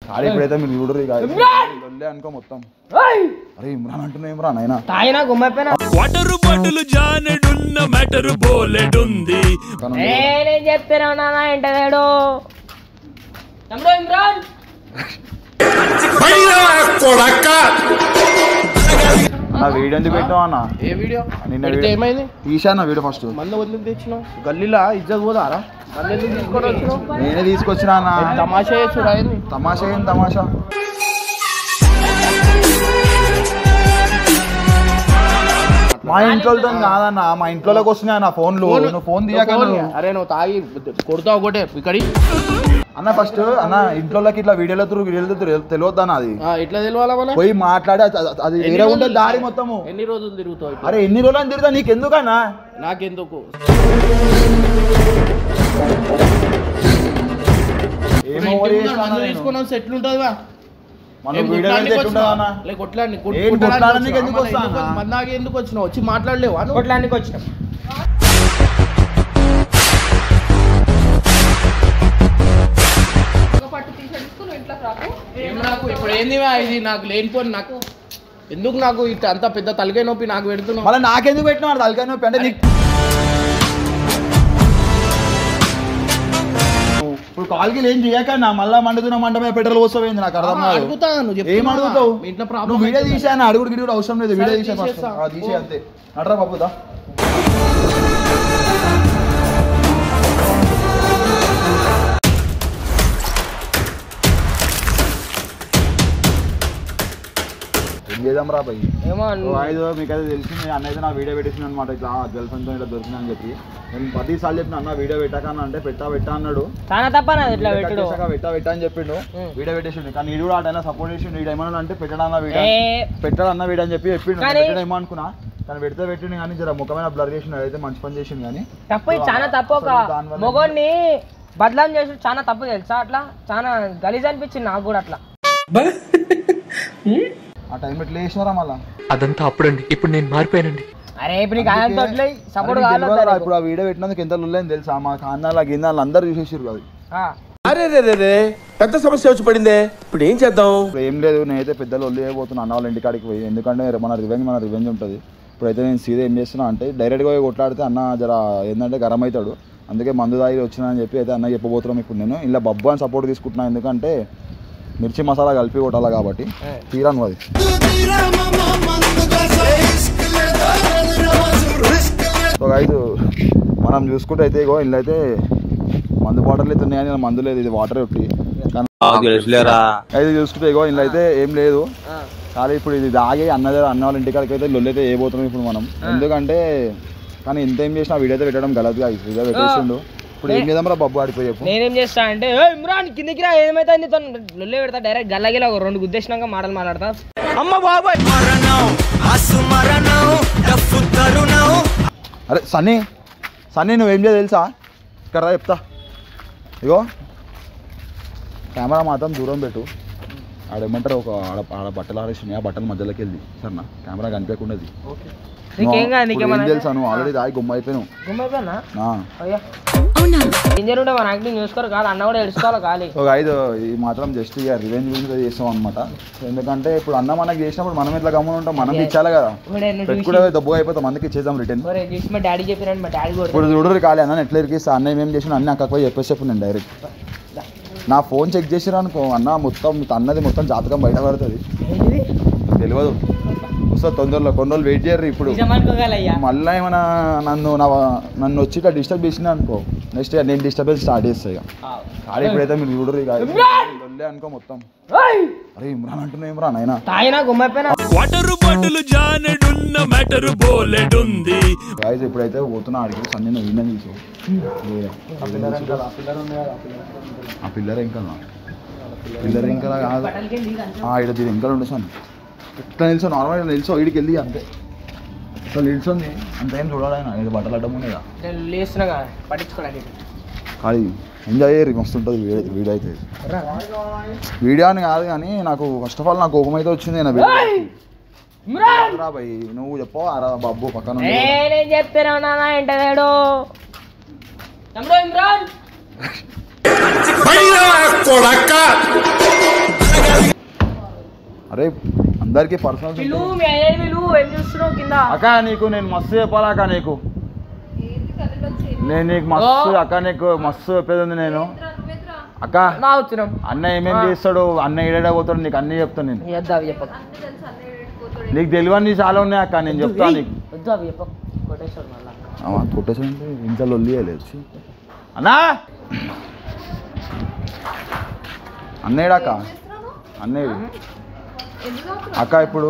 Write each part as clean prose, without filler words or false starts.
ఖాళీ ఇప్పుడైతే మీరు చూడరు అనుకో మొత్తం. అరే ఇమ్రాన్ అంటున్నా ఇమ్రాన్ అయినా తాయినా గుమ్మైపోయినా వాటర్ బాటిల్ జానెడున్న మ్యాటర్ బోలెడుంది నేను చెప్తాను నాన్న ఏంటలేడు తమ్ముడు ఇమ్రాన్ నా వీడియో ఎందుకు పెట్టావు అన్న? ఏ వీడియో? నిన్న ఏమైంది? తీసాను వీడియో ఫస్ట్. మందు వదిలి తెచ్చినావు గల్లీలా ఇజ్జత్ పోదారా? నేనే తీసుకొచ్చినా అన్న. తమాషా చేసురా? తమాషా ఏం తమాషా? మా ఇంట్లోతో కాదన్న, మా ఇంట్లోకి వస్తున్నాయి నా ఫోన్లు. నువ్వు ఫోన్ తీయక. అరే నువ్వు తాగి కొడతావు ఒకటే ఇక్కడి అన్న. ఫస్ట్ అన్న ఇంట్లోకి ఇట్లా వీడియోలో తెలియద్దు అన్న. అది ఇట్లా తెలియాలా? పోయి మాట్లాడి అది వేరే ఉంటుంది దారి మొత్తము. ఎన్ని రోజులు తిరుగుతావు? అరే ఎన్ని రోజులు అని తిరుగుతా నీకెందుకన్నా? నాకెందుకు? తీసుకున్నాం సెట్లు ఉంటుందిగా మందాకి ఎందుకు వచ్చినావు? వచ్చి మాట్లాడలేవా? కొట్లానికి వచ్చినాం. ఇప్పుడు ఏంది ఇది? నాకు లేనిపోని నాకు ఎందుకు? నాకు అంత పెద్ద తలకాయ నొప్పి నాకు పెడుతున్నావు. మళ్ళీ నాకెందుకు పెట్టినావు తలకాయ నొప్పి? అంటే ఇప్పుడు కాల్కి ఏం చేయకన్నా మళ్ళీ మండుతున్న మంట మీద పెట్రోల్ పోస్తావేంది? నాకు అర్థం కాదు. ఏం అడుగుతావు? నువ్వు వీడియో తీసాను అడుగుడు గిడి అవసరం లేదు. వీడియో తీసే అంతే. అడరా బాబుదా. ఏం చేద్దాం రా భయ్? మీకైతే తెలిసింది అన్న అయితే నా వీడియో పెట్టేసింది అనమాట. ఇట్లా గర్ల్ ఫ్రెండ్తో ఇట్లా దొరికింది అని చెప్పి నేను 10 సార్లు చెప్పిన అన్న వీడియో పెట్టకన్నా అంటే పెట్టా అన్నాడు. పెట్టా అని చెప్పిండు. వీడియో పెట్టేసిండు. కానీ వీడు కూడా అటైనా సపోర్ట్ చేసిండు. వీడు ఏమన్నా అంటే పెట్టాడన్న వీడియో అని చెప్పి చెప్పిండు. పెట్టడం ఏమో అనుకున్నా కానీ పెట్టిండు. కానీ జర ముఖమైన బ్లర్ చేసిండు. అయితే మంచి పని చేసిండు. కానీ తప్పు చాలా తప్పు. ఒక మొగోడిని బదలాం చేసి చాలా తప్పు తెలుసా? అట్లా చాలా గలీజ్ అనిపించింది నాకు కూడా. అట్లా ఆ టైం ఎట్లా చేసినారా మళ్ళా? అదంతా అప్పుడండి, ఇప్పుడు నేను మారిపోయానండి. అరే ఇప్పుడు సపోర్ట్ ఇప్పుడు ఆ వీడియో పెట్టినందుకు ఎంత లొల్లని తెలుసా? మా కాన్నాలు గిన్నాలు అందరు చూసేసారు కదా. అరే పెద్ద సమస్య వచ్చి పడిందే, ఇప్పుడు ఏం చేద్దాం? ఏం లేదు, నేనైతే పెద్ద లొల్లి అయిపోతున్నా అన్న వాళ్ళ ఇంటికాడికి పోయి. ఎందుకంటే మన రివెంజ్ ఉంటుంది. ఇప్పుడైతే నేను సీదా ఏం చేస్తున్నా అంటే డైరెక్ట్గా పోయి కొట్లాడితే అన్న జర ఏంటంటే గరం అవుతాడు. అందుకే మందు దాగి వచ్చినా అని చెప్పి అయితే అన్న చెప్పబోతున్నాం. ఇప్పుడు నేను ఇలా బబ్బు అని సపోర్ట్ తీసుకుంటున్నాను. ఎందుకంటే మిర్చి మసాలా కలిపి కొట్టాలి కాబట్టి. తీరాను అది. సో గైస్ మనం చూసుకుంటే అయితే ఇగో ఇల్లు అయితే మందు బాటిల్ అయితే ఉన్నాయని మందు లేదు, ఇది వాటర్ ఒకటి. అయితే చూసుకుంటే ఇగో ఇల్లు అయితే ఏం లేదు. కానీ ఇప్పుడు ఇది దాగి అన్న వాళ్ళ ఇంటికాడికి అయితే లొల్లి అయితే వేయబోతున్నాం ఇప్పుడు మనం. ఎందుకంటే కానీ ఎంత ఏం చేసినా వీడియో అయితే పెట్టడం గలదుగా వీడియో పెట్టేసిండు. ఇప్పుడు ఏం చేద్దాం రా బబ్బు ఆడిపోయి. నేనేం చేస్తా అంటే ఇమ్రాన్ కిందికి రా, ఏమైతే లొల్లే పెడతా డైరెక్ట్ గల్లగిలా ఒక 2 గుద్దేసినాక మాట్లాడతా. అరే సన్నీ నువ్వేం చేయాలి తెలుసా? ఇక్కడ రా చెప్తా. ఇగో కెమెరా మాత్రం దూరం పెట్టు. ఆడేమంటారు ఒక ఆడ బట్టలు ఆడేసి ఆ బట్టల మధ్యలోకి వెళ్ళి సరేనా కెమెరా కనిపించకుండాది. తెలుసా నువ్వు ఆల్రెడీ దాగి గుమ్మ అయిపోయినావు. ఇది మాత్రం జస్ట్ ఇక రివెంజ్ గురించి చేస్తాం అనమాట. ఎందుకంటే ఇప్పుడు అన్న మనకి చేసినప్పుడు మనం ఎట్లా గమ్మున ఉంటాం, మనం ఇచ్చాలి కదా. పెట్టుకుంటే దబ్బుగా అయిపోతాం, అందుకే ఇచ్చేద్దాం రిటర్న్. ఇప్పుడు చూడరు కాలే అన్న ఎట్లా ఇరికిస్తా అన్న ఏమేం చేసిన అన్నీ అక్కడికి పోయి చెప్పేసి నేను డైరెక్ట్ నా ఫోన్ చెక్ చేసిరా అనుకో అన్న మొత్తం అన్నది మొత్తం జాతకం బయటపడుతుంది. తెలియదు వస్తా తొందరలో, కొన్ని రోజులు వెయిట్ చేయరు. ఇప్పుడు మళ్ళీ ఏమైనా నన్ను వచ్చి ఇట్లా డిస్టర్బ్ చేసినా అనుకో నెక్స్ట్ నేను డిస్టర్బెన్స్ స్టార్ట్ చేస్తా. ఇక కానీ ఇప్పుడైతే మీరు చూడరు ఇక అనుకో మొత్తం. అరే ఇమ్రాన్ అంటున్నా ఇమ్రాన్ అయినా ఇప్పుడైతే పోతున్నా ఆడికి. సన్నీ నువ్వు విన్నా చూసు ఆ పిల్లర్ ఇంకా కాదు ఇక్కడ దీని ఇంకా ఉండు సార్. ఇట్లా నిల్చో నార్మల్ నిల్చో వీడికి వెళ్ళి అంతే. ఇట్లా నిల్చొని అంత ఏం చూడాలైనా ఇది బట్టలు అడ్డం ఉన్నాయిగా కానీ ఎంజాయ్ చేయరు మస్తుంటుంది వీడియో అయితే. వీడియో అని కాదు కానీ నాకు ఫస్ట్ ఆఫ్ ఆల్ నాకు కోపం అయితే వచ్చింది. భయ్ నువ్వు చెప్పవా రా బాబు పక్కన చెప్తాను. అరే అందరికి పర్సనల్ వీళ్ళు మీ అయ్యాడు వీళ్ళు ఏం చూస్తున్నావు కింద అక్క నీకు నేను మస్తు చెప్పాలా అక్క నీకు నేను నీకు మస్తు అక్క నీకు మస్తు చెప్పేది ఉంది నేను అక్క నా వచ్చినాం అన్న ఏమేమి చేస్తాడు అన్న ఏడా పోతాడు నీకు అన్నీ చెప్తాను నేను వద్దు అవి చెప్పకు నీకు తెలియని చాలా ఉన్నాయి అక్క నేను చెప్తాను నీకు వద్దు అవి చెప్పకు కొట్టేస్తాడు మళ్ళా కొట్టేసాడు ఇంట్లో లొల్లియలేదు అన్నా అన్నయ్యడాక అన్నయ్య అక్క ఇప్పుడు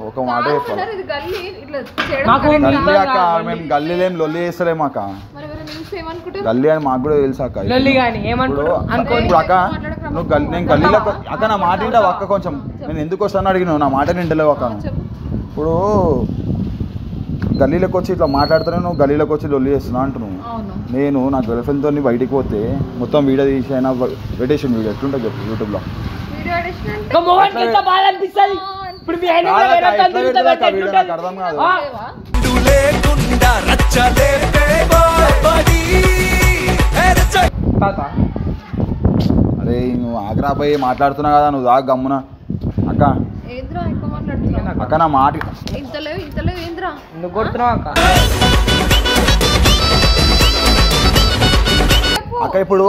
ఒక మాట చెప్పాలి గల్లీ అక్క మేము గల్లీలో ఏం లొల్లి చేస్తలేము అక్క గల్లీ అని మాకు కూడా తెలుసు అక్క ఇప్పుడు అక్క నువ్వు నేను గల్లీలో అక్క నా మాట వింటావు అక్క కొంచెం నేను ఎందుకు వస్తాను అడిగినావు నా మాట వింటలేవు అక్క ఇప్పుడు గల్లీలోకి వచ్చి ఇట్లా మాట్లాడుతానే నువ్వు గల్లీలోకి వచ్చి లొల్లి చేస్తున్నావు అంటున్నావు నేను నా గర్ల్ ఫ్రెండ్తో బయటికి పోతే మొత్తం వీడియో తీసి అయినా పెట్టేసాను వీడియో ఎట్లుంటుంది చెప్పు యూట్యూబ్లో అర్థం కాదు అరే నువ్వు ఆగ్రాపోయి మాట్లాడుతున్నావు కదా నువ్వు దాకా గమ్మున అక్క అక్క నా మాట అక్క ఇప్పుడు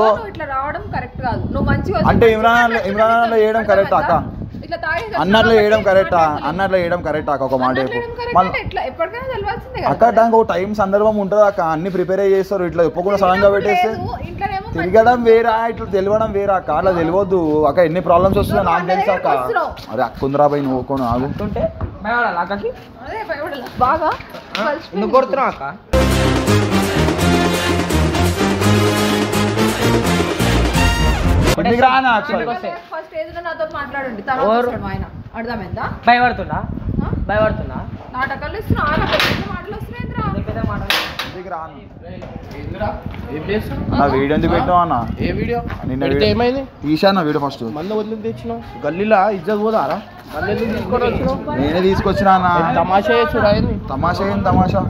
అంటే ఇమ్రాన్ చేయడం కరెక్ట్ అక్క అన్నట్లో చేయడం కరెక్టా అన్నట్లో చేయడం కరెక్ట్ అక్క ఒక మాట అక్క దానికి ఒక టైం సందర్భం ఉంటుంది అక్క అన్ని ప్రిపేర్ చేస్తారు ఇట్లా చెప్పకుండా సడన్ గా పెట్టేస్తే తిరగడం వేరా ఇట్లా తెలియడం వేరా అక్క అట్లా తెలియవద్దు అక్క ఎన్ని ప్రాబ్లమ్స్ వస్తున్నాయో నాకు తెలుసు అక్క అరే అక్కుందరా పోయి నువ్వు ఒక్కను ఆగుంటుంటే బాగా నువ్వు కొడుతున్నావు అక్క భయపడుతుందా భయపడుతుందా నా వీడియో ఎందుకు పెట్టావు అన్న ఏ వీడియో నిన్న ఏమైంది తీసాను వీడియో ఫస్ట్ మందు వదిలి తెచ్చినావు గల్లీలా ఇజ్జత్ పోదారా మళ్ళీ ఎందుకు తీసుకొని వచ్చినావు నేనే తీసుకొచ్చినా అన్న తమాషా చూడాలి తమాషా ఏం తమాషా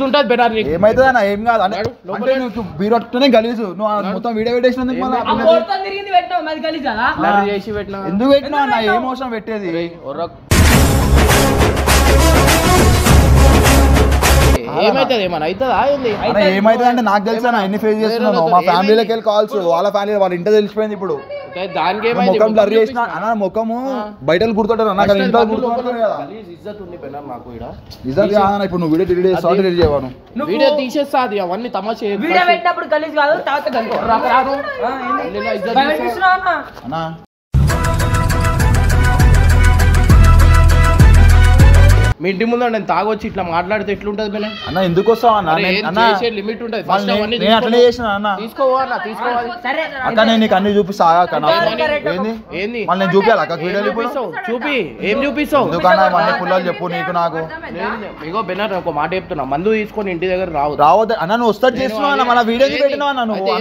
ఉంటుంది బెటర్ ఏమైతుంది అన్న ఏం కాదు అంటే నువ్వు బీరొట్టునే గలీజు నువ్వు మొత్తం వీడియో పెట్టేసినందుకు ఎందుకు పెట్టినా అన్న ఏం అవసరం పెట్టేది ఏమైతుంది ఏమన్నా అవుతుందా ఏంది ఏమైతుంది అంటే నాకు తెలుసా ఎన్ని ఫేస్ చేస్తున్నాను మా ఫ్యామిలీలోకి వెళ్ళి కాల్స్ వాళ్ళ ఫ్యామిలీ వాళ్ళ ఇంట్లో తెలిసిపోయింది ఇప్పుడు దానికి ముఖం బ్లర్ చేసిన అన్న ముఖము బయట గుర్తుంటారు అన్న ఇంట్లో గుర్తుంటారు కదా ఇజ్జత్ కాదన్న ఇప్పుడు నువ్వు వీడియో డిలీట్ చేస్తావు డిలీట్ చేయవాను వీడియో తీసేస్తా అది అవన్నీ తమాషా వీడియో పెట్టినప్పుడు గలీజ్ కాదు అన్నా మీ ఇంటి ముందు నేను తాగొచ్చి ఇట్లా మాట్లాడితే ఎట్లుంటది బెన అన్న ఎందుకు వస్తావు అన్న లిమిట్ ఉంటుంది నేను అట్లనే చేసిన అన్న తీసుకోవాలి తీసుకోవాలి అక్క నేను నీకు అన్ని చూపిస్తా అక్క ఏంది ఏంది మళ్ళీ నేను చూపించాలి అక్క వీడియోలు ఇప్పుడు చూపి ఏం చూపిస్తావు ఎందుకన్నా మళ్ళీ పుల్లలు చెప్పు నీకు నాకు ఇగో బెనర్ ఒక మాట చెప్తున్నా మందు తీసుకొని ఇంటి దగ్గర రావద్దు అన్న నువ్వు వస్తాడు చేస్తున్నావు అన్న మన వీడియో పెట్టినావు అన్న నువ్వు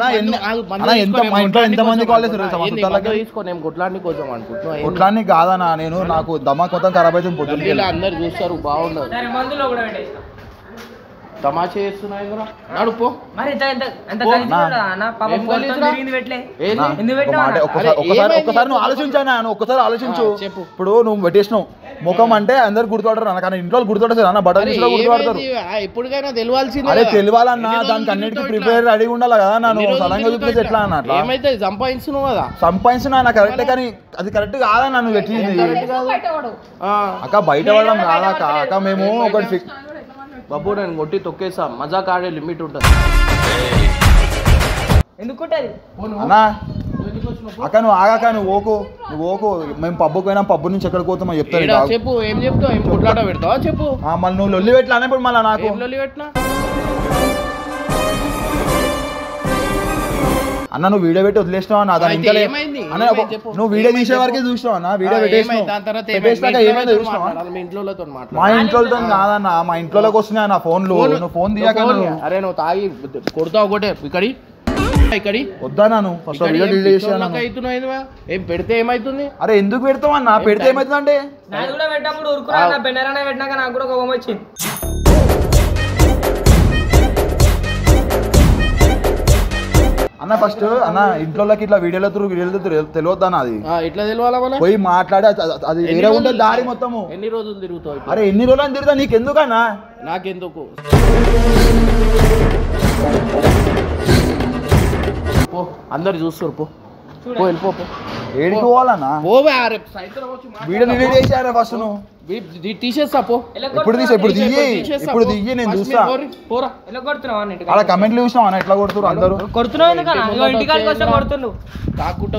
అన్న ఎంత మా ఇంట్లో ఎంతమంది కాల్ చేస్తారు తీసుకొని ఏం కొట్లాడిని కోసం అనుకుంటున్నా కొట్లాడిని కాదన్నా నేను నాకు దమ్మా కొత్త ఖరాబ్ అయితే పొద్దున్న అందరు చూస్తారు బాగుండదు తమాషా చేస్తున్నాయి కదా నడుపో ఒక్కసారి నువ్వు ఆలోచించాను ఒక్కసారి ఆలోచించు ఇప్పుడు నువ్వు పెట్టేసినావు ముఖం అంటే అందరు గుర్తుపడతారు అన్న కానీ ఇంట్లో గుర్తుపడతారు అన్న బట్టలు గుర్తుపడతారు ఎప్పటికైనా తెలియాల్సింది అదే తెలియాలన్నా దానికి అన్నిటికీ ప్రిపేర్ రెడీ ఉండాలి కదా నన్ను సడన్ గా చూపిస్తే ఎట్లా అన్న అట్లా ఏమైతే సంపాదించున్నావు కదా సంపాదించిన నా కరెక్టే కానీ అది కరెక్ట్ కాదన్నా నువ్వు పెట్టింది అక్క బయట పడడం కాదాక అక్క మేము ఒకటి బాబు నేను కొట్టి తొక్కేసా మజాక్ ఆడే లిమిట్ ఉంటుంది ఎందుకుంటది అన్నా అక్క నువ్వు ఆగాక నువ్వు ఓకు మేము పబ్బుకు పోయినా పబ్బు నుంచి ఎక్కడికి పోతామో చెప్తాను చెప్పు ఏం చెప్తావు ఏం కొట్లాట పెడతావా చెప్పు మళ్ళీ నువ్వు లొల్లి పెట్టినా ఇప్పుడు మళ్ళీ నాకు లొల్లి పెట్టినా అన్న నువ్వు వీడియో పెట్టి వదిలేసినావు అన్న దాని ఇంకా నువ్వు వీడియో తీసే వరకే చూసినావు అన్న వీడియో పెట్టేసినాక ఏమైందో చూసినావా మా ఇంట్లోతో కాదన్న మా ఇంట్లోకి వస్తున్నాయి అన్న ఫోన్లు నువ్వు ఫోన్ తీయక అరే నువ్వు తాగి కొడతావు ఒకటే ఇక్కడి వద్దా నాను ఫస్ట్ వీడియో డిలీట్ చేసాను ఏం పెడితే ఏమైతుంది అరే ఎందుకు పెడతావు అన్న పెడితే ఏమైతుంది అంటే నాకు కూడా పెట్టినప్పుడు ఊరుకున్నా బెన్నరానే పెట్టినాక నాకు కూడా కోపం వచ్చింది అన్న ఫస్ట్ అన్న ఇంట్లోకి ఇట్లా వీడియోలో తెలియద్దా అది ఇట్లా తెలియాలా మన పోయి మాట్లాడి అది వేరే ఉంటుంది దారి మొత్తము. ఎన్ని రోజులు తిరుగుతావు? అరే ఎన్ని రోజులు అని తిరుగుతా నీకు ఎందుకన్నా? నాకెందుకు? పో అందరు చూస్తారు పో వెళ్ళిపో. ఏడికి పోవాలన్నా? వీడియో డిలీట్ చేశారా ఫస్ట్ నువ్వు? తీసేస్తా పో. ఇప్పుడు దిగి నేను చూస్తా. పోరా. అలా కమెంట్లు చూసినావు అన్న ఎట్లా కొడుతున్నారు అందరూ? కొడుతున్నావు ఎందుకన్నా? ఇంటికాడికి వస్తే కొడుతున్నావు. కాకుంటా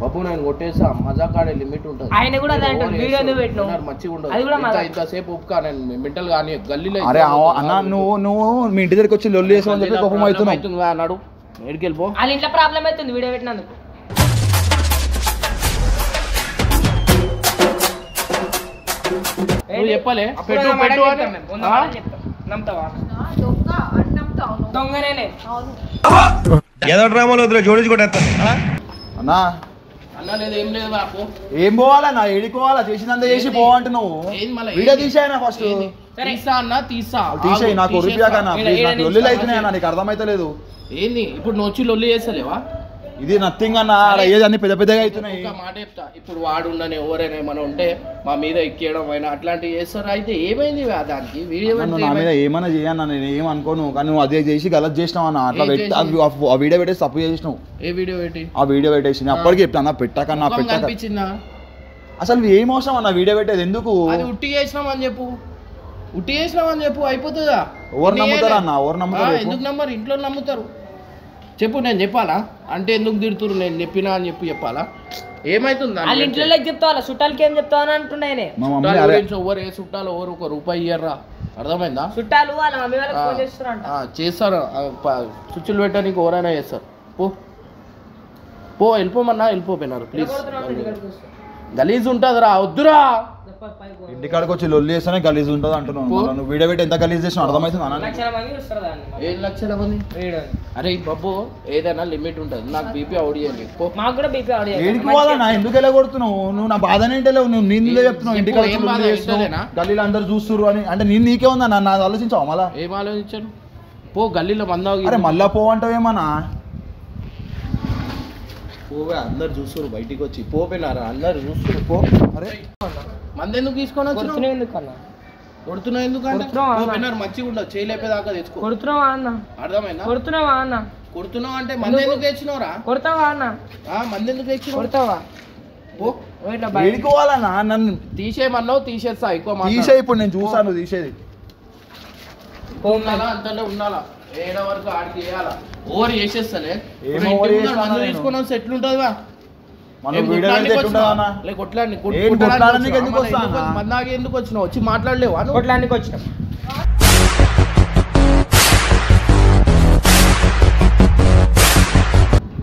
బాబు నేను కొట్టేసా మజాక్ ఆడే లిమిట్ ఉంటుంది. ఆయన కూడా అదే అంటాడు. వీడియో ఎందుకు పెట్టినావు? మంచిగా అది కూడా ఉండదు. ఇంతసేపు ఒప్పుకా నేను మెంటల్ కానీ గల్లీలో. అరే అన్న నువ్వు మీ ఇంటి దగ్గరికి వచ్చి లొల్లి చేసావని చెప్పి కోపం అవుతున్నావు. అన్నాడు ఎడికి వెళ్ళిపో. వాళ్ళ ఇంట్లో ప్రాబ్లం అవుతుంది వీడియో పెట్టినందుకు. నువ్వు చెప్పలే పెట్టు అని నమ్ముతావా? దొంగనే ఏదో డ్రామాలో జోడించుకుంటా అన్నా అన్నా లేదు ఏం లేదు బాపు. ఏం పోవాలన్నా? ఏడికోవాలా? చేసినంత చేసి పోవంటే నువ్వు వీడియో తీసాయనా ఫస్ట్? తీసా అన్న తీసేయి. నాకు రూపాయకన్నా లొల్లిలు అవుతున్నాయన్నా, నీకు అర్థమైతలేదు. ఏంది ఇప్పుడు నువ్వు వచ్చి లొల్లి చేస్తలేవా? ఇది నథింగ్ అన్న. ఏది అన్ని పెద్ద పెద్దగా అవుతున్నాయి. ఒక మాట చెప్తా, ఇప్పుడు వాడు ఉండని ఎవరైనా ఏమైనా ఉంటే మా మీద ఎక్కేయడం అయినా అట్లాంటివి చేస్తారు. అయితే ఏమైంది దానికి? వీడియో నా మీద ఏమైనా చేయన్నా నేను ఏం అనుకోను, కానీ నువ్వు అదే చేసి గలత్ చేసినావు అన్న. అట్లా ఆ వీడియో పెట్టేసి తప్పు చేసినావు. ఏ వీడియో పెట్టి? ఆ వీడియో పెట్టేసి అప్పటికి చెప్తాను పెట్టకన్నా అనిపించిందా? అసలు ఏం అవసరం అన్న వీడియో పెట్టేది? ఎందుకు? అది ఉట్టి చేసినామని చెప్పు, ఉట్టి చేసినామని చెప్పు అయిపోతుందా? ఎవరు నమ్ముతారు అన్న? ఎవరు నమ్ముతారు? ఎందుకు నమ్మరు? ఇంట్లో నమ్ముతారు. చెప్పు నేను చెప్పాలా? అంటే ఎందుకు తిడుతురు నేను చెప్పినా అని చెప్పాలా? ఏమైతుంది? వాళ్ళ ఇంట్లో చెప్తావా? చుట్టాలకి ఏం చెప్తావు అని అంటున్నాయనే. ఎవరు ఏ చుట్టాలు ఎవరు ₹1 ఇయ్యర్రా, అర్థమైందా? చుట్టాలు వాళ్ళ మమ్మీ వాళ్ళకి ఫోన్ చేస్తారంట. చేస్తారు స్విచ్లు పెట్టడానికి ఎవరైనా చేస్తారు. పో వెళ్ళిపోమన్నా వెళ్ళిపోయినారు. ప్లీజ్ గలీజ్ ఉంటుందిరా, వద్దురా. ఇంటికాడికి వచ్చి లొల్లి చేస్తేనే గలీజ్ ఉంటుంది అంటున్నావు. నువ్వు వీడియో పెట్టి ఎంత గలీజ్ చేసినా అర్థమవుతుంది అన్న. 7,00,000 మంది. అరే బాబు ఏదైనా లిమిట్ ఉంటుంది. నాకు బీపీ అవుట్ చేయండి. మాకు కూడా బీపీ అవుట్ చేయండి. ఏడికి పోవాలన్నా? ఎందుకు ఎలా కొడుతున్నావు నువ్వు? నా బాధనే లేవు. నువ్వు నిందే చెప్తున్నావు ఇంటికాడ గల్లీలో అందరు చూస్తున్నారు అని. అంటే నేను నీకే ఉందా నా ఆలోచించావు? మళ్ళా ఏం ఆలోచించాను? పో గల్లీలో మందా. అరే మళ్ళా పోవంటావేమన్నా? పోవే అందరు చూస్తున్నారు బయటికి వచ్చి. పోపోయినారా అందరు చూస్తున్నారు? పో. అరే మంది ఎందుకు తీసుకొని వచ్చినావు? ఎందుకన్నా కొడుతున్నావు? ఎందుకంటే పోపోయినారు మంచిగా ఉండవు. చేయలేపేదాకా తెచ్చుకో. కొడుతున్నావా అన్న? అర్థమైందా? కొడుతున్నావా అన్న? కొడుతున్నావు అంటే మంది ఎందుకు తెచ్చినవరా? కొడతావా అన్న? మంది ఎందుకు తెచ్చినావు? కొడతావా? పో. ఏడుకోవాలన్నా? నన్ను తీసేయమన్నావు తీసేస్తా. ఎక్కువ తీసే. ఇప్పుడు నేను చూసాను తీసేది. ఉండాలా అంతలో ఉండాలా? ఏడ వరకు ఆడికి వేయాలా? ఓవర్ చేసేస్తానే తీసుకున్నా ఎట్లుంటుందివా? మందాకి ఎందుకు వచ్చినావు? వచ్చి మాట్లాడలేవా? కొట్లానికి వచ్చినావు.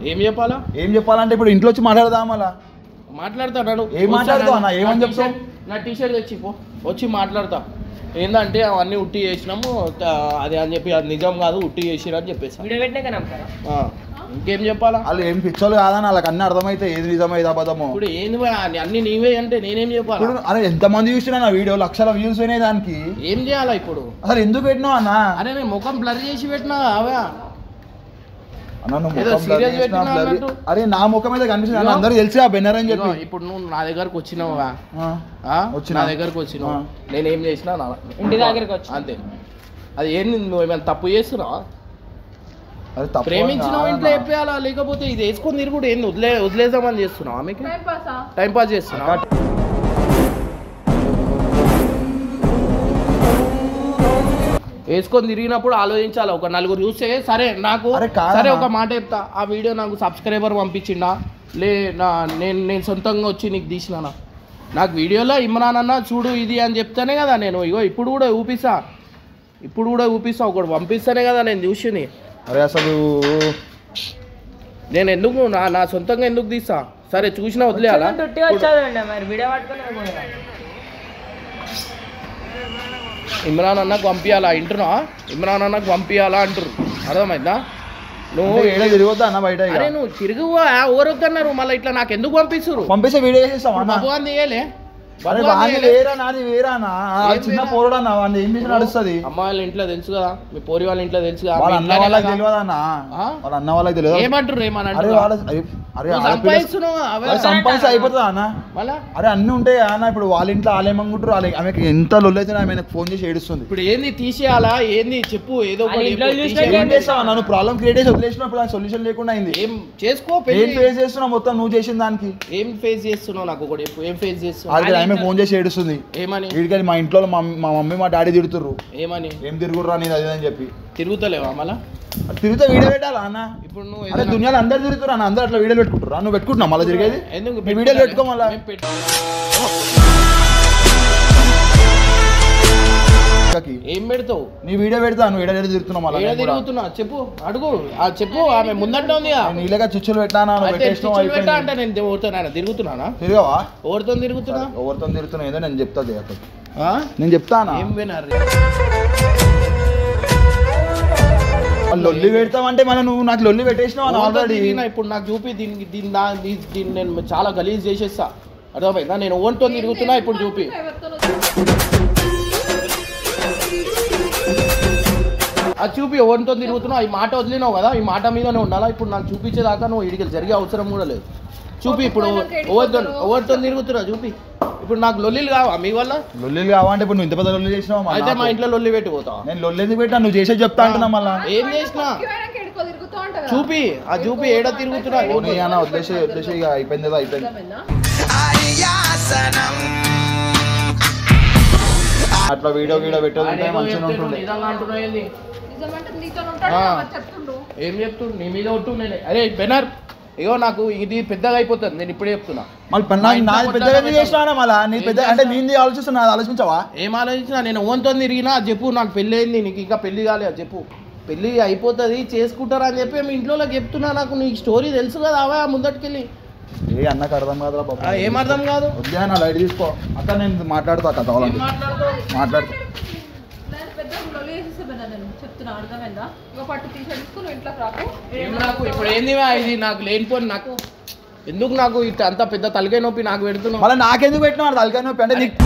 ఏం చెప్పాలా? ఏం చెప్పాలంటే ఇప్పుడు ఇంట్లో వచ్చి మాట్లాడదాం. అలా మాట్లాడతాడు. ఏం మాట్లాడతావు అన్న? ఏమని చెప్తావు? నా టీషర్ట్ తెచ్చిపో, వచ్చి మాట్లాడతా. ఏంటంటే అవన్నీ ఉట్టి చేసినాము అది అని చెప్పి అది నిజం కాదు ఉట్టి చేసిరు అని చెప్పేసి ఇంకేం చెప్పాలా? వాళ్ళు ఏం పిచ్చోళ్ళు కాదని వాళ్ళకి అన్ని అర్థమైతే ఏది నిజమైతే అబద్ధమో. ఇప్పుడు ఏంది అన్ని నీవే అంటే నేనేం చెప్పాలి? అరే ఎంతమంది చూసినా నా వీడియో లక్షల వ్యూస్ అయినాయి దానికి. ఏం చేయాలా ఇప్పుడు? అసలు ఎందుకు పెట్టినావు అన్న? అరే నేను ముఖం బ్లర్ చేసి పెట్టినా అవే అరే నా ముఖం మీద కనిపిస్తుంది అందరూ తెలిసి ఆ బెన్నర్ అని చెప్పి. ఇప్పుడు నువ్వు నా దగ్గరకు వచ్చినావా? నా దగ్గరకు వచ్చినావు నేనేం చేసినా ఇంటి దగ్గరకు వచ్చి అంతే. అది ఏంది నువ్వు ఏమైనా తప్పు చేస్తున్నావా? ప్రేమించినావు ఇంట్లో చెప్పేయాలా? లేకపోతే ఇది వేసుకొని తిరుగుడు ఏంది వదిలేద్దామని చేస్తున్నావు? ఆమెకి టైం పాస్ చేస్తున్నావా? వేసుకొని తిరిగినప్పుడు ఆలోచించాలి. ఒక నలుగురు చూస్తే సరే నాకు సరే ఒక మాట చెప్తా, ఆ వీడియో నాకు సబ్స్క్రైబర్ పంపించిండా లే నేను సొంతంగా వచ్చి నీకు తీసినా? నాకు వీడియోలో ఇమ్రాన్ అన్న చూడు ఇది అని చెప్తానే కదా నేను ఇగో ఇప్పుడు కూడా ఊపిస్తా ఒకటి పంపిస్తానే కదా నేను చూసి. అరే అసలు నేను ఎందుకు నా సొంతంగా ఎందుకు తీస్తా? సరే చూసినా వదిలేయాలా? ఇమ్రాన్ అన్నకు పంపించాలా ఇంటున్నా? ఇమ్రాన్ అన్నకు పంపించాలా అంటారు, అర్థమైందా? నువ్వు తిరగొద్దా అన్న బయట? అరే నువ్వు తిరుగువా ఎవరొద్దన్నారు మళ్ళీ ఇట్లా నాకు ఎందుకు పంపిస్తారు? పంపిస్తే వీడియో చేసేస్తావా? భగవాన్ తీయలే అరే వాడిని వేరా నాది వేరానా చిన్న పోరడన్నా వాడిని ఏం చేసి నడుస్తుంది అమ్మాయిల ఇంట్లో తెలుసు కదా మీ పోరి వాళ్ళ ఇంట్లో తెలుసు కదా వాళ్ళ అన్న వాళ్ళకి తెలియదన్నా వాళ్ళ అన్న వాళ్ళకి తెలియదు ఏమంటారు అరే వాళ్ళ అరే సంపాదించి అయిపోతుందా అన్న అరే అన్ని ఉంటాయి అన్న ఇప్పుడు వాళ్ళ ఇంట్లో వాళ్ళేమనుకుంటారు వాళ్ళకి ఆమెకి ఎంత లొల్లైతే ఆమె ఫోన్ చేసి ఏడుస్తుంది ఇప్పుడు ఏంది తీసేయాలా ఏంది చెప్పు ఏదో నన్ను ప్రాబ్లం క్రియేట్ చేసి వదిలేసినప్పుడు సొల్యూషన్ లేకుండా అయింది ఏం చేసుకో ఏం ఫేస్ చేస్తున్నావు మొత్తం నువ్వు చేసిన దానికి ఏం ఫేస్ చేస్తున్నావు నాకు ఒకటి ఏం ఫేస్ చేస్తున్నావు ఆమె ఫోన్ చేసి ఏడుస్తుంది ఏమని వీడికి మా ఇంట్లో మా మమ్మీ మా డాడీ తిడుతుర్రు ఏమని ఏం తిరుగుర్రా నేను అదే అని చెప్పి తిరుగుతలేవా మళ్ళా తిరిగితే వీడియో పెట్టాలా అన్న ఇప్పుడు నువ్వు అరే దునియాలో అందరు తిరుగుతురా అన్న అందరు అట్లా వీడియోలు పెట్టుకుంటారా నువ్వు పెట్టుకుంటున్నావు మళ్ళీ తిరిగేది ఎందుకు వీడియోలు పెట్టుకో మళ్ళీ ఏం పెడతావు నీ వీడియో పెడతా నువ్వు వీడియో తిరుగుతున్నావు మళ్ళీ తిరుగుతున్నా చెప్పు అడుగు చెప్పు ఆమె ముందంటే ఉంది నీళ్ళగా చిచ్చులు పెట్టానా అంటే నేను ఎవరితో తిరుగుతున్నానా తిరిగావా ఎవరితో తిరుగుతున్నా ఎవరితో తిరుగుతున్నా ఏదో నేను చెప్తా నేను చెప్తానా ఏం వినారు లొల్లి పెడతావంటే మళ్ళీ నువ్వు నాకు లొల్లి పెట్టేసినావు ఆల్రెడీ ఇప్పుడు నాకు చూపి దీన్ని నేను చాలా గలీజ్ చేసేస్తా అర్థమైందా నేను ఓన్తో తిరుగుతున్నా ఇప్పుడు చూపి అది చూపి ఎవరితో తిరుగుతున్నావు ఈ మాట వదిలినావు కదా ఈ మాట మీదనే ఉండాలా ఇప్పుడు నాకు చూపించేదాకా నువ్వు ఇడికి జరిగే అవసరం కూడా లేదు చూపి ఇప్పుడు ఎవరితో తిరుగుతున్నా చూపి ఇప్పుడు నాకు లొల్లిలు కావా మీ వల్ల లొల్లిలు కావాలంటే ఇప్పుడు నువ్వు ఇంత పెద్ద లొల్లి చేసినావు అయితే మా ఇంట్లో లొల్లి పెట్టిపోతావా నేను లొల్లి ఎందుకు పెట్టా నువ్వు చేసే చెప్తా అంటున్నా మళ్ళీ ఏం చేసినా చూపి ఆ చూపి ఏడ తిరుగుతున్నా వదిలేసి ఇక అయిపోయింది అట్లా వీడియో పెట్టేది మంచిగా ఉంటుంది ఏం చెప్తుండు నీ మీద ఒట్టు నేను అరే బెనర్ ఇగో నాకు ఇది పెద్దగా అయిపోతుంది నేను ఇప్పుడే చెప్తున్నా మళ్ళీ నాది పెద్దగా చేసినా మళ్ళీ నీ పెద్ద అంటే నేను ఆలోచిస్తున్నా ఆలోచించావా ఏం ఆలోచించినా నేను ఓన్తో తిరిగినా అది చెప్పు నాకు పెళ్ళి అయింది నీకు ఇంకా పెళ్లి కాలే అది చెప్పు పెళ్ళి అయిపోతుంది చేసుకుంటారా అని చెప్పి మీ ఇంట్లో చెప్తున్నా నాకు నీ స్టోరీ తెలుసు కదా అవా ముందటికెళ్ళి ఏ అన్నకు అర్థం కాదురా బాబు ఏం అర్థం కాదు వద్దా నా లైట్ తీసుకో అక్క నేను మాట్లాడుతా అక్క కావాలంటే మాట్లాడుతా ఇప్పుడు ఏంది ఇది నాకు లేనిపోని నాకు ఎందుకు నాకు ఇట్లా అంత పెద్ద తలకాయ నొప్పి నాకు పెడుతున్నావు మళ్ళీ నాకెందుకు పెట్టినా తలకాయ నొప్పి అంటే నీకు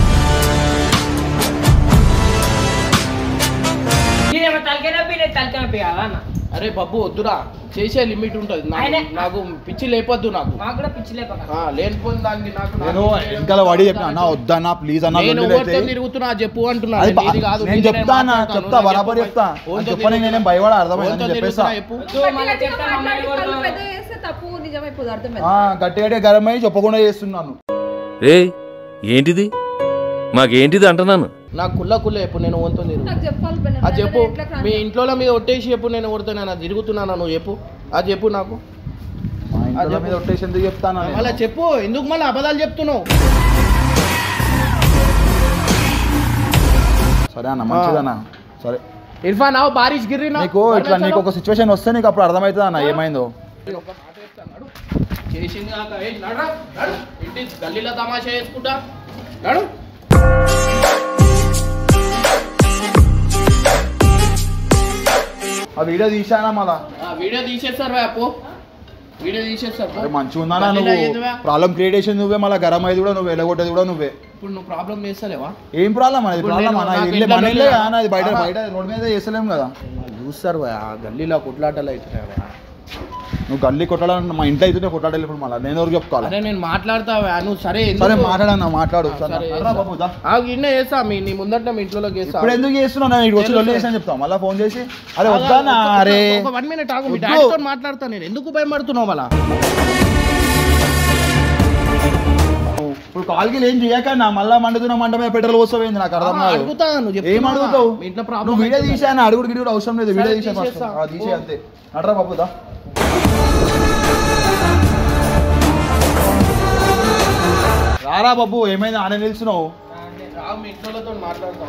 అరే బాబు వద్దురా చేసే లిమిట్ ఉంటుంది నాకు పిచ్చి లేపొద్దు నాకు లేనిపోయిన దానికి నాకు నేను వెనకాల వాడి చెప్పిన అన్న వద్దన్నా ప్లీజ్ అన్న తిరుగుతున్నా చెప్పు అంటున్నా నేను చెప్తా బరాబర్ చెప్తా చెప్పని నేనేం భయపడ అర్థమైంది చెప్పేస్తా గట్టి గట్టి గరం అయ్యి చెప్పకుండా చేస్తున్నాను ఏంటిది మాకేంటిది అంటున్నాను నాకు కుల్ల చెప్పు నేను ఓన్తో అది చెప్పు మీ ఇంట్లో మీద ఒట్టేసి చెప్పు నేను ఓడుతున్నా తిరుగుతున్నాను నువ్వు చెప్పు అది చెప్పు నాకు మీద ఒట్టేసి ఎందుకు చెప్తాను అలా చెప్పు ఎందుకు మళ్ళీ అబద్ధాలు చెప్తున్నావు సరే అన్న మంచిదన్నా సరే ఇర్ఫాన్ బారిష్ గిర్రి నీకు ఇట్లా నీకు ఒక సిచ్యువేషన్ వస్తే నీకు అప్పుడు అర్థమవుతుంది అన్న ఏమైందో చేసింది ఇంటి గల్లీలో తమాషా చేసుకుంటా నడు ఆ వీడియో తీసానా మళ్ళా వీడియో తీసేస్తారు అప్పు వీడియో తీసేస్తారు మంచిగా ఉందా నువ్వు ప్రాబ్లం క్రియేట్ చేసింది నువ్వే మళ్ళీ గరం అయ్యేది కూడా నువ్వు వెళ్ళగొట్టేది కూడా నువ్వే ఇప్పుడు నువ్వు ప్రాబ్లం చేస్తలేవా ఏం ప్రాబ్లం అనేది ప్రాబ్లం అన్న అది బయట రోడ్ మీద చేస్తలేము కదా చూస్తారు గల్లీలో కొట్లాటలు అవుతున్నాయి నువ్వు గల్లీ కొట్టాలని మా ఇంట్లో అయితే కొట్లాడాలి ఇప్పుడు మళ్ళీ నేను ఎవరికి చెప్పుకోవాలి అరే నేను మాట్లాడతావా నువ్వు సరే మాట్లాడన్నా మాట్లాడు ఇన్నే చేస్తా నీ ముందట మీ ఇంట్లో చేస్తా ఇప్పుడు ఎందుకు చేస్తున్నావు నేను ఇటు వచ్చి చేసాను చెప్తావు మళ్ళీ ఫోన్ చేసి అరే వద్దానా అరే 1 minute ఆగు మీ డాడీతో మాట్లాడతా నేను ఎందుకు భయపడుతున్నావు మళ్ళా ఇప్పుడు కాల్కి ఏం చేయకన్నా మళ్ళీ మండుతున్నా మంట మీద పెట్రోల్ పోస్తావేంది నాకు అర్థం కాదు ఏం అడుగుతావు నువ్వు వీడియో తీసాను అడుగుడు గిడి కూడా అవసరం లేదు వీడియో తీసే అంతే నడరా బాబుదా రారా బాబు ఏమైంది ఆనే నిలుస్తున్నావు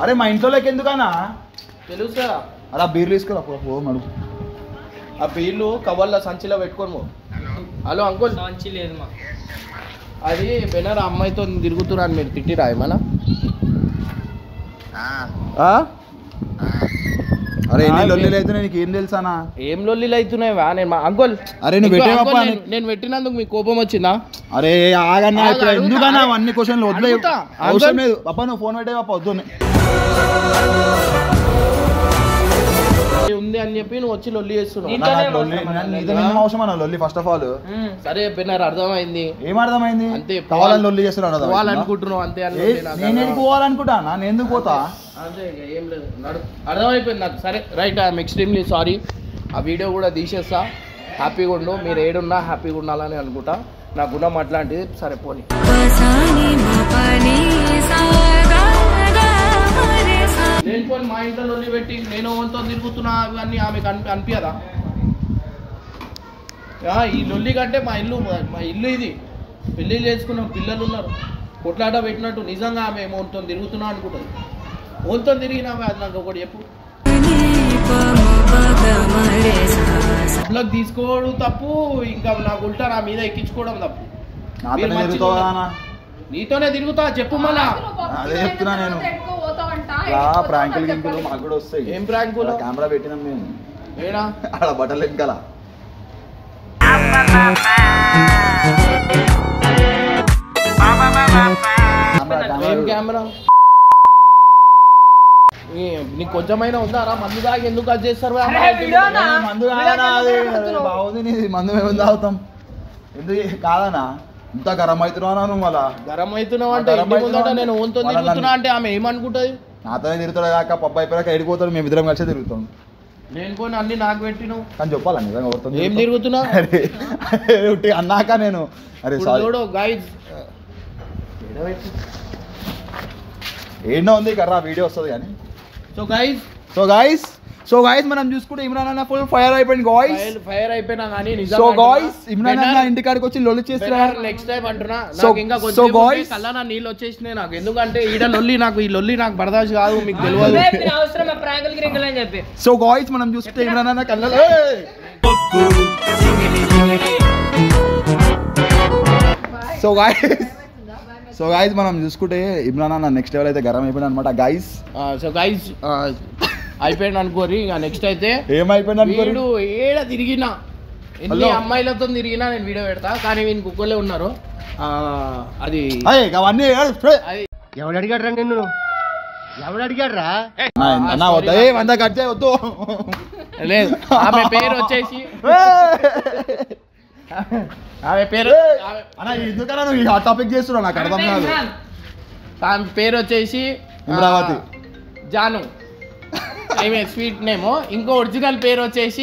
అరే మా ఇంట్లోకి ఎందుకన్నా తెలుసు కదా అలా బీర్లు తీసుకురా నడు ఆ బీర్లు కవర్ల సంచిలో పెట్టుకోను హలో అంకుల్ సంచి లేదు మా అది బెనర్ అమ్మాయితో తిరుగుతురా అని మీరు తిట్టిరా ఏమన్నా అరే ఎన్ని లొల్లీలు అయితే నీకు ఏం తెలుసానా? ఏం లొల్లీలు అవుతున్నాయివా? నేను మా అంకుల్ అరే నువ్వు పెట్టేవప్ప నేను పెట్టినందుకు మీకు కోపం వచ్చిందా? అరే ఆగన్నా ఇప్పుడు ఎందుకన్నా అవన్నీ క్వశ్చన్లు వద్దు అవసరం లేదు. పప్ప నువ్వు ఫోన్ పెట్టేవప్ప వద్దు ఉంది అని చెప్పి నువ్వు వచ్చి లొల్లి చేస్తున్నావు. అవసరం అన్న లొల్లి ఫస్ట్ ఆఫ్ ఆల్. సరే నాకు అర్థమైంది. ఏం అర్థమైంది? అంతే కావాలని లొల్లి చేస్తున్నాడు పోవాలనుకుంటున్నావు అంతే. నేను ఎందుకు పోవాలనుకుంటా నేను ఎందుకు పోతా? అదే ఏం లేదు అర్థమైపోయింది నాకు. సరే రైట్, ఐఎమ్ ఎక్స్ట్రీమ్లీ సారీ. ఆ వీడియో కూడా తీసేస్తా. హ్యాపీగా ఉండు, మీరు ఏడున్నా హ్యాపీగా ఉండాలని అనుకుంటా. నా గుణం అట్లాంటిది. సరే పోనీ. నేను పోనీ మా ఇంట్లో లొల్లి పెట్టి నేను వంతో తిరుగుతున్నా ఇవన్నీ ఆమెకు అనిపించదా? ఈ లొల్లి కంటే మా ఇల్లు ఇది. పెళ్ళి చేసుకున్నాం, పిల్లలు ఉన్నారు. కొట్లాట పెట్టినట్టు నిజంగా ఆమె వంతో తిరుగుతున్నా అనుకుంటుంది. వంతో తిరిగినా నాకు ఒకటి చెప్పు. బ్లగ్ తీసుకోవడం తప్పు, ఇంకా నాకు ఉల్టా నా మీద ఎక్కించుకోవడం తప్పు. నీతోనే తిరుగుతా చెప్పు మళ్ళా. అదే చెప్తున్నా నేను. ప్రాంకులు గింకులు మాకు కూడా వస్తాయి. ఏం ప్రాంకులు? కెమెరా పెట్టినాం మేము ఏడా ఆడ బట్టలు వెనకాల. ఏం కెమెరా? నీకు కొంచెమైనా ఉందారా? మందు దాకా ఎందుకు అది చేస్తారు? మందు బాగుంది నీది. మందు మేము తాగుతాం ఎందుకు కాదనా? ఇంత గరం అవుతున్నావు నువ్వు. మళ్ళా గరం అవుతున్నావు అంటే నేను ఓన్తో తిరుగుతున్నా అంటే ఆమె ఏమనుకుంటుంది? నాతోనే తిరుగుతాడు కాక పప్పు అయిపోయాక ఎడిపోతాడు. మేము ఇద్దరం కలిసి తిరుగుతాం. నేను పోనీ అన్ని నాకు పెట్టినావు కానీ చెప్పాలా నిజంగా ఏం తిరుగుతున్నా అన్నాక నేను. అరే చూడు గైస్, ఏంటో ఉంది కర్రా వీడియో వస్తుంది కానీ. సో గైస్ మనం చూసుకుంటే ఇమ్రాన్ అన్న ఫుల్ ఫైర్ అయిపోయింది గాయ్స్. ఫైర్ అయిపోయినా కానీ సో గాయ్స్ ఇమ్రాన్ అన్న ఇంటికాడికి వచ్చి లొల్లి చేస్తున్నారు. నెక్స్ట్ టైం అంటున్నా నాకు ఇంకా కొంచెం కళ్ళ నా నీళ్ళు వచ్చేసినాయి నాకు. ఎందుకంటే ఈడ లొల్లి నాకు ఈ లొల్లి నాకు బర్దాష్ కాదు, మీకు తెలియదు. సో గాయ్స్ మనం చూసుకుంటే ఇమ్రాన్ అన్న కళ్ళలో సో గాయ్స్ మనం చూసుకుంటే ఇమ్రాన్ అన్న నెక్స్ట్ లెవెల్ అయితే గరం అయిపోయింది అనమాట గైస్. సో గైస్ అయిపోయింది అనుకోరి. ఇక నెక్స్ట్ అయితే ఏమైపోయింది వీడు ఏడ తిరిగినా ఎన్ని అమ్మాయిలతో తిరిగినా నేను వీడియో పెడతా. కానీ వీని కుక్కలే ఉన్నారు. అది అవన్నీ ఎవడు అడిగాడ్రా నిన్ను? ఎవడు అడిగాడ్రా? వంద కట్ చేయవద్దు. లేదు ఆమె పేరు వచ్చేసి ఆమె పేరు ఎందుకన్నా నువ్వు ఈ టాపిక్ చేస్తున్నావు నాకు అర్థం కాదు. ఆమె పేరు వచ్చేసి అమరావతి జాను. Sweet name. ఇంకో ఒరిజినల్ పేరు వచ్చేసి